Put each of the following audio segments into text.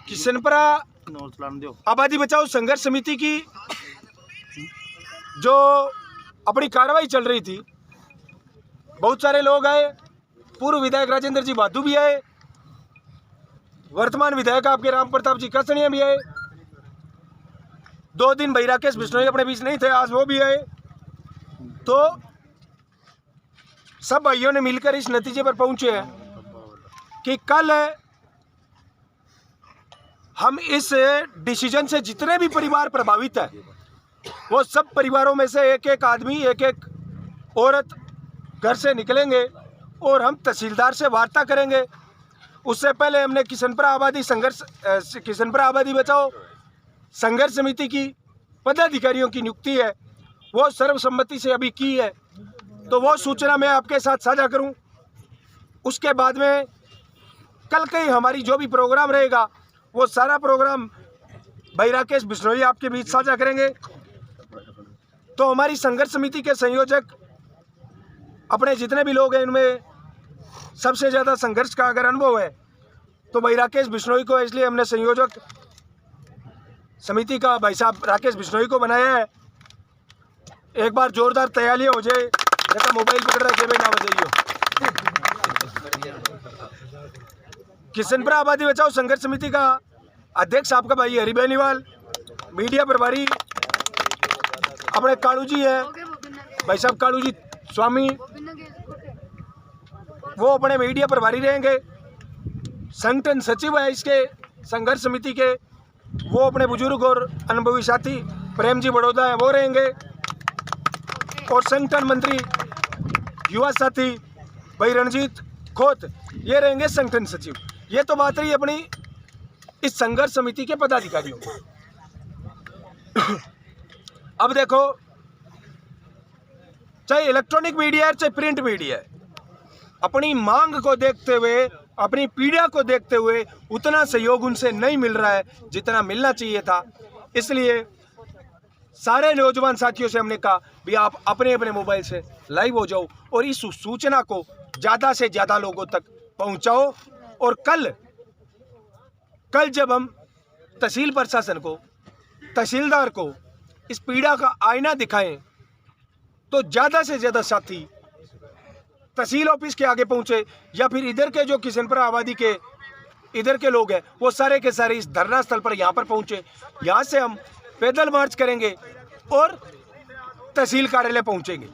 किशनपुरा आबादी बचाओ संघर्ष समिति की जो अपनी कार्रवाई चल रही थी, बहुत सारे लोग आए। पूर्व विधायक राजेंद्र जी बादू भी आए, वर्तमान विधायक आपके राम प्रताप जी कसनिया भी आए। 2 दिन भाई राकेश बिश्नोई अपने बीच नहीं थे, आज वो भी आए। तो सब भाइयों ने मिलकर इस नतीजे पर पहुंचे हैं कि कल हम इस डिसीजन से जितने भी परिवार प्रभावित है, वो सब परिवारों में से एक एक आदमी, एक एक औरत घर से निकलेंगे और हम तहसीलदार से वार्ता करेंगे। उससे पहले हमने किशनपुरा आबादी बचाओ संघर्ष समिति की पदाधिकारियों की नियुक्ति है, वो सर्वसम्मति से अभी की है, तो वो सूचना मैं आपके साथ साझा करूं। उसके बाद में कल के हमारी जो भी प्रोग्राम रहेगा, वो सारा प्रोग्राम भाई राकेश बिश्नोई आपके बीच साझा करेंगे। तो हमारी संघर्ष समिति के संयोजक अपने जितने भी लोग हैं, इनमें सबसे ज़्यादा संघर्ष का अगर अनुभव है तो भाई राकेश बिश्नोई को, इसलिए हमने संयोजक समिति का भाई साहब राकेश बिश्नोई को बनाया है। एक बार जोरदार तैयारियां हो जाए, जैसा मोबाइल पकड़ रहा है भाई ना बजाइयो। किशनपुरा आबादी बचाओ संघर्ष समिति का अध्यक्ष आपका भाई हरि बेनीवाल, मीडिया प्रभारी अपने कालू जी है, भाई साहब कालू जी स्वामी, वो अपने मीडिया प्रभारी रहेंगे। संगठन सचिव है इसके संघर्ष समिति के, वो अपने बुजुर्ग और अनुभवी साथी प्रेम जी बड़ौदा है, वो रहेंगे। और संगठन मंत्री युवा साथी भाई रणजीत खोत, ये रहेंगे संगठन सचिव। ये तो बात रही अपनी इस संघर्ष समिति के पदाधिकारियों की। अब देखो, चाहे इलेक्ट्रॉनिक मीडिया है चाहे प्रिंट मीडिया है, अपनी मांग को देखते हुए, अपनी पीड़ा को देखते हुए उतना सहयोग उनसे नहीं मिल रहा है जितना मिलना चाहिए था। इसलिए सारे नौजवान साथियों से हमने कहा भी आप अपने अपने मोबाइल से लाइव हो जाओ और इस सूचना को ज़्यादा से ज़्यादा लोगों तक पहुंचाओ। और कल जब हम तहसील प्रशासन को, तहसीलदार को इस पीड़ा का आईना दिखाएं, तो ज़्यादा से ज़्यादा साथी तहसील ऑफिस के आगे पहुंचे, या फिर इधर के जो किशनपुरा आबादी के इधर के लोग हैं, वो सारे के सारे इस धरना स्थल पर यहाँ पर पहुंचे। यहाँ से हम पैदल मार्च करेंगे और तहसील कार्यालय पहुंचेंगे।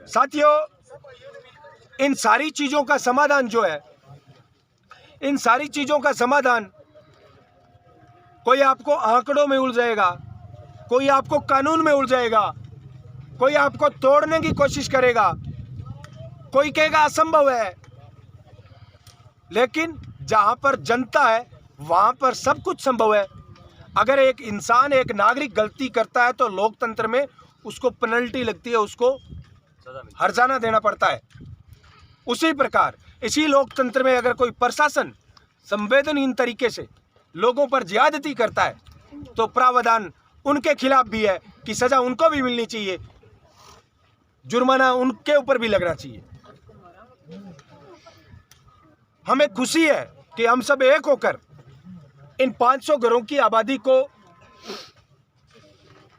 साथियों, इन सारी चीज़ों का समाधान जो है, इन सारी चीज़ों का समाधान, कोई आपको आंकड़ों में उलझाएगा, कोई आपको कानून में उलझाएगा, कोई आपको तोड़ने की कोशिश करेगा, कोई कहेगा असंभव है। लेकिन जहां पर जनता है वहां पर सब कुछ संभव है। अगर एक इंसान, एक नागरिक गलती करता है तो लोकतंत्र में उसको पेनल्टी लगती है, उसको हर्जाना देना पड़ता है। उसी प्रकार इसी लोकतंत्र में अगर कोई प्रशासन संवेदनहीन तरीके से लोगों पर ज्यादती करता है, तो प्रावधान उनके खिलाफ भी है कि सजा उनको भी मिलनी चाहिए, जुर्माना उनके ऊपर भी लगना चाहिए। हमें खुशी है कि हम सब एक होकर इन 500 घरों की आबादी को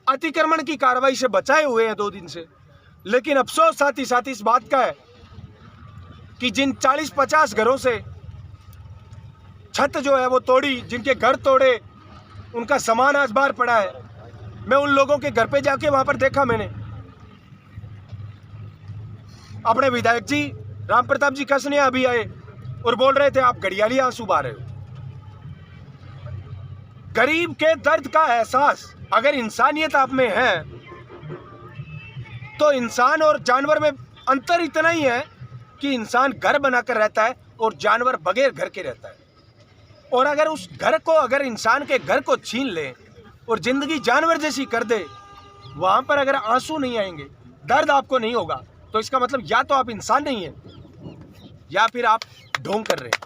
अतिक्रमण की कार्रवाई से बचाए हुए हैं 2 दिन से। लेकिन अफसोस साथ ही साथ इस बात का है कि जिन 40-50 घरों से छत जो है वो तोड़ी, जिनके घर तोड़े, उनका सामान आज बाहर पड़ा है। मैं उन लोगों के घर पे जाके वहां पर देखा, मैंने अपने विधायक जी राम प्रताप जी कसनिया अभी आए और बोल रहे थे आप घड़ियाली आंसू बहा रहे हो। गरीब के दर्द का एहसास अगर इंसानियत आप में है, तो इंसान और जानवर में अंतर इतना ही है कि इंसान घर बनाकर रहता है और जानवर बगैर घर के रहता है। और अगर उस घर को, अगर इंसान के घर को छीन ले और जिंदगी जानवर जैसी कर दे, वहां पर अगर आंसू नहीं आएंगे, दर्द आपको नहीं होगा, तो इसका मतलब या तो आप इंसान नहीं हैं या फिर आप ढोंग कर रहे हैं।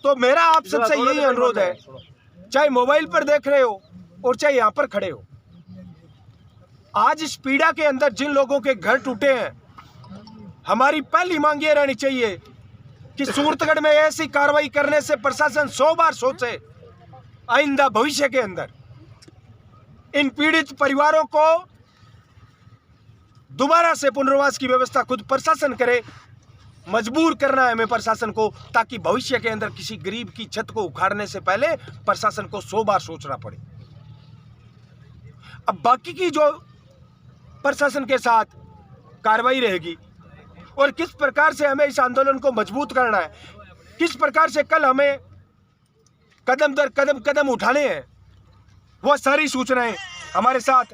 तो मेरा आप सबसे यही अनुरोध है, चाहे मोबाइल पर देख रहे हो और चाहे यहाँ पर खड़े हो, आज इस पीड़ा के अंदर जिन लोगों के घर टूटे हैं, हमारी पहली मांग ये रहनी चाहिए कि सूरतगढ़ में ऐसी कार्रवाई करने से प्रशासन 100 बार सोचे आइंदा भविष्य के अंदर। इन पीड़ित परिवारों को दोबारा से पुनर्वास की व्यवस्था खुद प्रशासन करे। मजबूर करना है हमें प्रशासन को, ताकि भविष्य के अंदर किसी गरीब की छत को उखाड़ने से पहले प्रशासन को 100 बार सोचना पड़े। अब बाकी की जो प्रशासन के साथ कार्रवाई रहेगी और किस प्रकार से हमें इस आंदोलन को मजबूत करना है, किस प्रकार से कल हमें कदम दर कदम उठाने हैं, वो सारी सूचनाएं हमारे साथ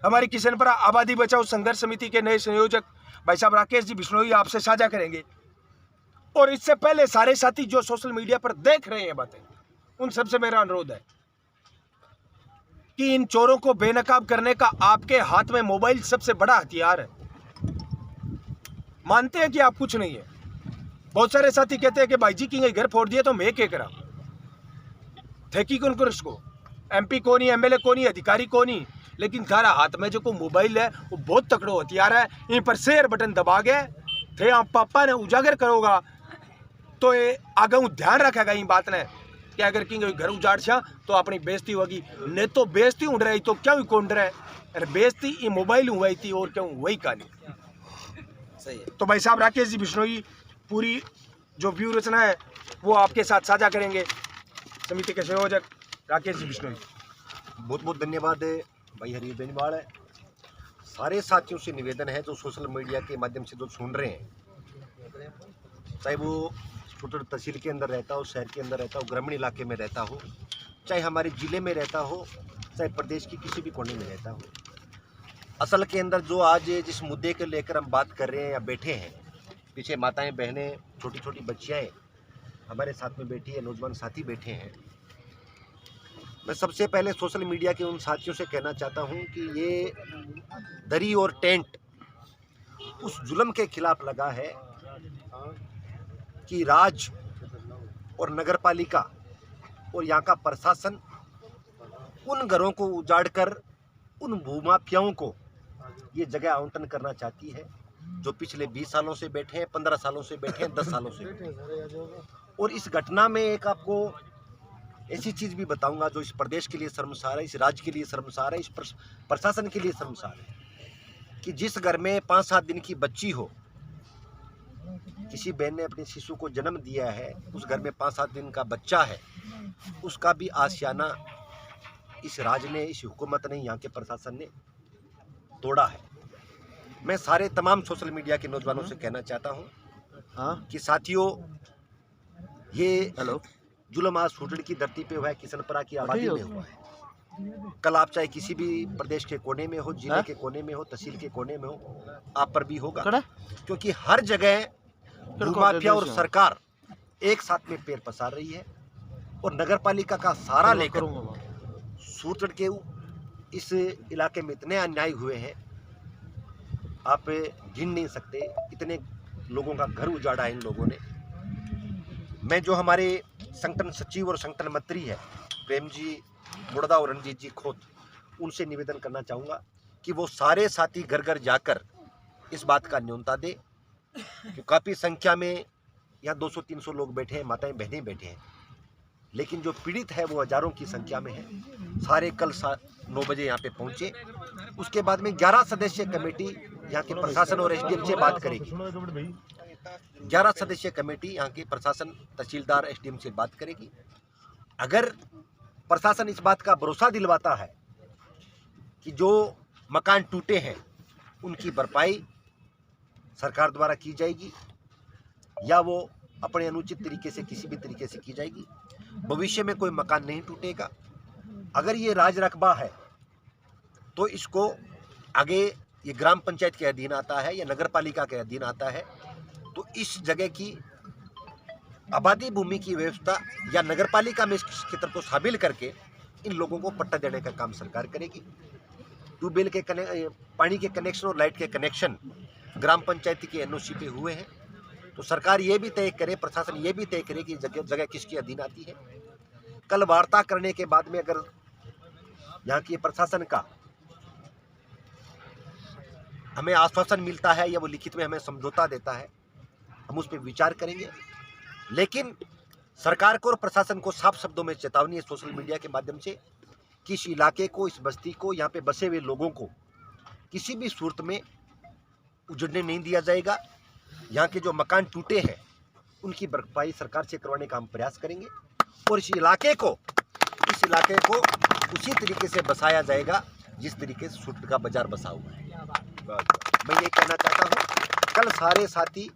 हमारी किशनपुरा आबादी बचाओ संघर्ष समिति के नए संयोजक भाई साहब राकेश जी बिश्नोई आपसे साझा करेंगे। और इससे पहले सारे साथी जो सोशल मीडिया पर देख रहे हैं बातें, उन सबसे मेरा अनुरोध है कि इन चोरों को बेनकाब करने का आपके हाथ में मोबाइल सबसे बड़ा हथियार है। मानते हैं कि आप कुछ नहीं है। बहुत सारे साथी कहते हैं कि भाई जी की घर फोड़ दिए तो मैं क्या करा, थे कि कौन कर उसको, MP को नहीं, MLA को नहीं, अधिकारी को नहीं, लेकिन थारा हाथ में जो को मोबाइल है वो बहुत तकड़ो हथियार है। इन पर शेयर बटन दबा गए थे आप पापा ने उजागर करोगा तो ये आगे ध्यान रखेगा इन बात ने कि अगर कि घर उजाड़ छा तो अपनी बेइज्जती होगी। ने तो बेइज्जती उड़ रही तो क्यों कौन रहे, अरे बेइज्जती ये मोबाइल हुई थी और क्यों वही कहानी। सही है। तो भाई साहब राकेश जी बिश्नोई पूरी जो व्यू रचना है वो आपके साथ साझा करेंगे। समिति के संयोजक राकेश जी बिश्नोई। बहुत बहुत धन्यवाद भाई हरी बेनीवाल। सारे साथियों से निवेदन है जो सोशल मीडिया के माध्यम से जो सुन रहे हैं, चाहे वो छोटे तहसील के अंदर रहता हो, शहर के अंदर रहता हो, ग्रामीण इलाके में रहता हो, चाहे हमारे ज़िले में रहता हो, चाहे प्रदेश की किसी भी कोने में रहता हो, असल के अंदर जो आज जिस मुद्दे को लेकर हम बात कर रहे हैं या बैठे हैं, पीछे माताएं, बहनें, छोटी छोटी बच्चियाँ हमारे साथ में बैठी है, नौजवान साथी बैठे हैं। मैं सबसे पहले सोशल मीडिया के उन साथियों से कहना चाहता हूं कि ये दरी और टेंट उस जुल्म के खिलाफ लगा है कि राज और नगरपालिका और यहाँ का प्रशासन उन घरों को उजाड़कर उन भूमाफियाओं को ये जगह आवंटन करना चाहती है जो पिछले 20 सालों से बैठे हैं, 15 सालों से बैठे हैं, 10 सालों से बैठे हैं। और इस घटना में एक आपको ऐसी चीज़ भी बताऊंगा जो इस प्रदेश के लिए शर्मसार है, इस राज्य के लिए शर्मसार है, इस प्रशासन के लिए शर्मसार है कि जिस घर में 5-7 दिन की बच्ची हो, किसी बहन ने अपने शिशु को जन्म दिया है, उस घर में 5-7 दिन का बच्चा है, उसका भी आशियाना इस राज्य ने, इस हुकूमत ने, यहाँ के प्रशासन ने तोड़ा है। मैं सारे तमाम सोशल मीडिया के नौजवानों से कहना चाहता हूँ कि साथियों, ये जुल्म आज सूरजगढ़ की धरती पे हुआ है, किशनपुरा की आबादी में हुआ है। कल आप चाहे किसी भी प्रदेश के कोने में हो, जिले के कोने में हो, तहसील के कोने में हो, आप पर भी होगा, क्योंकि हर जगह भूमाफिया और सरकार एक साथ में पैर पसार रही है और नगरपालिका का सहारा लेकर सूरजगढ़ के इस इलाके में इतने अन्याय हुए हैं, आप गिन नहीं सकते। इतने लोगों का घर उजाड़ा है इन लोगों ने। मैं जो हमारे संगठन सचिव और संगठन मंत्री है प्रेम जी मुड़दा और रणजीत जी खोत, उनसे निवेदन करना चाहूँगा कि वो सारे साथी घर घर जाकर इस बात का न्योता दे कि काफ़ी संख्या में यहाँ 200-300 लोग बैठे हैं, माताएं बहनें बैठे हैं, लेकिन जो पीड़ित है वो हज़ारों की संख्या में है। सारे कल 9 बजे यहाँ पे पहुँचे। उसके बाद में 11 सदस्यीय कमेटी यहाँ के प्रशासन और SDM से बात करेगी। 11 सदस्यीय कमेटी यहाँ के प्रशासन, तहसीलदार, SDM से बात करेगी। अगर प्रशासन इस बात का भरोसा दिलवाता है कि जो मकान टूटे हैं उनकी भरपाई सरकार द्वारा की जाएगी या वो अपने अनुचित तरीके से किसी भी तरीके से की जाएगी, भविष्य में कोई मकान नहीं टूटेगा। अगर ये राज रकबा है तो इसको आगे ये ग्राम पंचायत के अधीन आता है या नगर पालिका के अधीन आता है, तो इस जगह की आबादी भूमि की व्यवस्था या नगर पालिका में इस क्षेत्र को शामिल करके इन लोगों को पट्टा देने का काम सरकार करेगी। ट्यूबवेल के पानी के कनेक्शन और लाइट के कनेक्शन ग्राम पंचायत के NOC पे हुए हैं, तो सरकार ये भी तय करे, प्रशासन ये भी तय करे कि जगह किसके अधीन आती है। कल वार्ता करने के बाद में अगर यहाँ की प्रशासन का हमें आश्वासन मिलता है या वो लिखित में हमें समझौता देता है हम उस पर विचार करेंगे। लेकिन सरकार को और प्रशासन को साफ शब्दों में चेतावनी है सोशल मीडिया के माध्यम से कि इस इलाके को, इस बस्ती को, यहाँ पे बसे हुए लोगों को किसी भी सूरत में उजड़ने नहीं दिया जाएगा। यहाँ के जो मकान टूटे हैं उनकी भरपाई सरकार से करवाने का हम प्रयास करेंगे और इस इलाके को उसी तरीके से बसाया जाएगा जिस तरीके से सूरत का बाजार बसा हुआ है। मैं ये कहना चाहता हूँ, कल सारे साथी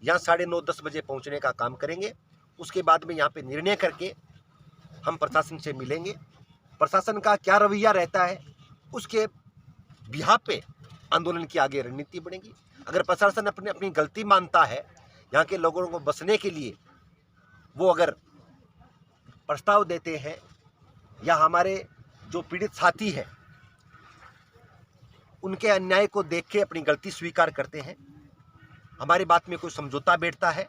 यहाँ 9:30-10 बजे पहुँचने का काम करेंगे। उसके बाद में यहाँ पे निर्णय करके हम प्रशासन से मिलेंगे। प्रशासन का क्या रवैया रहता है उसके बिहाफ पे आंदोलन की आगे रणनीति बढ़ेगी। अगर प्रशासन अपनी गलती मानता है, यहाँ के लोगों को बसने के लिए वो अगर प्रस्ताव देते हैं या हमारे जो पीड़ित साथी हैं उनके अन्याय को देख के अपनी गलती स्वीकार करते हैं, हमारी बात में कोई समझौता बैठता है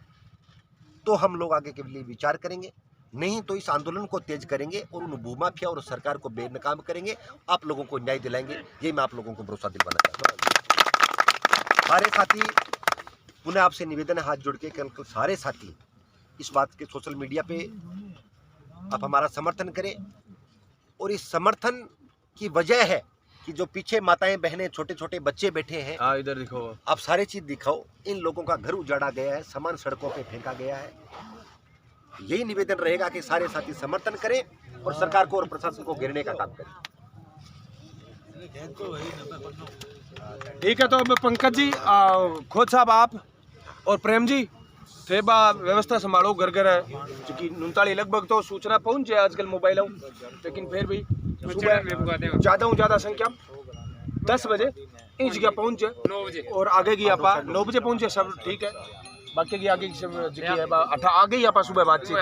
तो हम लोग आगे के लिए विचार करेंगे। नहीं तो इस आंदोलन को तेज करेंगे और उन भूमाफिया और सरकार को बेनकाम करेंगे। आप लोगों को न्याय दिलाएंगे, ये मैं आप लोगों को भरोसा दिलवाना चाहता हूँ। सारे साथी, पुनः आपसे निवेदन है हाथ जोड़ के, कल सारे साथी इस बात के सोशल मीडिया पे आप हमारा समर्थन करें। और इस समर्थन की वजह है कि जो पीछे माताएं बहनें छोटे छोटे बच्चे बैठे हैं, इधर दिखाओ, आप सारे चीज दिखाओ। इन लोगों का घर उजाड़ा गया है, सामान सड़कों पे फेंका गया है। यही निवेदन रहेगा कि सारे साथी समर्थन करें और सरकार को और प्रशासन को घेरने का काम करें। ठीक है, तो अब पंकज जी, खोज साहब आप और प्रेम जी थे बा व्यवस्था संभालो, घर घर है क्योंकि 39 लगभग तो सूचना पहुंच जाए आजकल मोबाइलों, लेकिन फिर भी ज़्यादा संख्या 10 बजे इन जगह पहुंचे, 9 बजे और आगे की आप 9 बजे पहुंचे, सब ठीक है। बाकी की आगे की सब जगह है आगे ही आप सुबह बातचीत